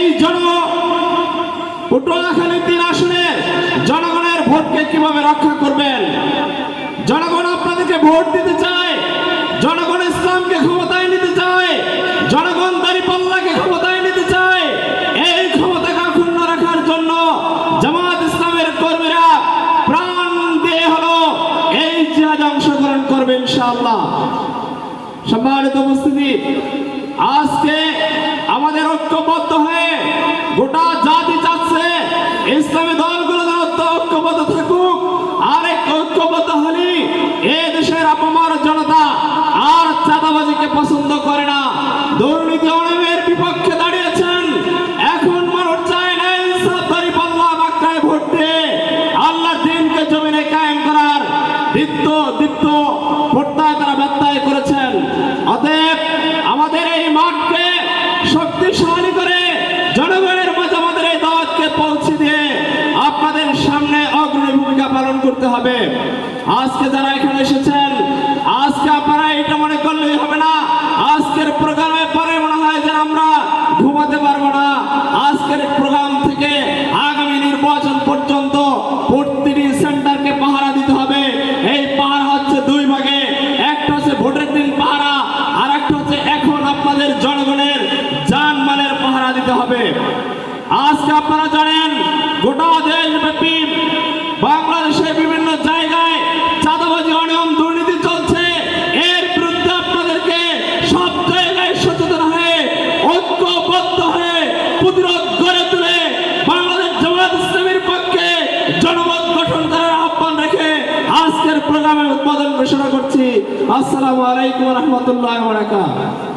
এই পটুয়াখালী 3 আসনের জনগণের ভোটকে কিভাবে রক্ষা করবেন? জনগণ আপনাদেরকে ভোট দিতে চায়, জনগণ ইসলামকে ক্ষমতায় নিতে চায়, জনগণ দাঁড়িপাল্লাকে ক্ষমতায় নিতে চায়। এই ক্ষমতাকে অক্ষুণ্ণ রাখার জন্য জামাত ইসলামের কর্মীরা প্রাণ দিয়ে হলো এই জিহাদে অংশগ্রহণ করবে ইনশাআল্লাহ। সম্মানিত উপস্থিতি, আজকে আমাদের ঐক্যবদ্ধ হয়ে গোটা জাতি চাচ্ছে ইসলামী দলগুলো ঐক্যবদ্ধ থাকুক। আরেক ঐক্যবদ্ধ হলে এই দেশের আপামর জনতা আর চাঁদাবাজিকে পছন্দ করে না, দুর্নীতি অনিয়মের বিপক্ষে দাঁড়িয়েছেন। এখন মানুষ চায় না ইনসাফ দাঁড়িপাল্লা বাক্কায় ভোট দিয়ে আল্লাহর দ্বীনকে জমিনে কায়েম করার দীপ্ত প্রত্যয় তারা ব্যত্যয় করেছেন। অতএব আমাদের এই মাঠকে শক্তিশালী করে জনগণের মাঝে আমাদের এই দাওয়াতকে পৌঁছে দিয়ে আপনাদের সামনে অগ্রণী ভূমিকা পালন করতে হবে। আজকে যারা এখানে এসেছেন, আজকে আপনারা এটা মনে করলেই হবে না আজকের প্রোগ্রামের পরে মনে হয় যে আমরা ঘুমাতে পারবো না। আজকের প্রোগ্রাম থেকে আগামী নির্বাচন পর্যন্ত প্রতিটি সেন্টারকে পাহারা দিতে হবে। এই পাহারা হচ্ছে 2 ভাগে, একটা হচ্ছে ভোটের দিন পাহারা, আর একটা হচ্ছে এখন আপনাদের জনগণের জানমালের পাহারা দিতে হবে। আজকে আপনারা জানেন গোটা দেশব্যাপী বাংলাদেশের বিভিন্ন জায়গায় চাঁদাবাজি অনিয়ম দুর্নীতি চলছে। এর বিরুদ্ধে আপনাদেরকে সব জায়গায় সচেতন হয়ে ঐক্যবদ্ধ হয়ে প্রতিরোধ গড়ে তুলে বাংলাদেশ জামাত ইসলামীর পক্ষে জনমত গঠন করার আহ্বান রেখে আজকের প্রোগ্রামের উদ্বোধন ঘোষণা করছি। আসসালামু আলাইকুম ওয়া রাহমাতুল্লাহি ওয়া বারাকাতুহু।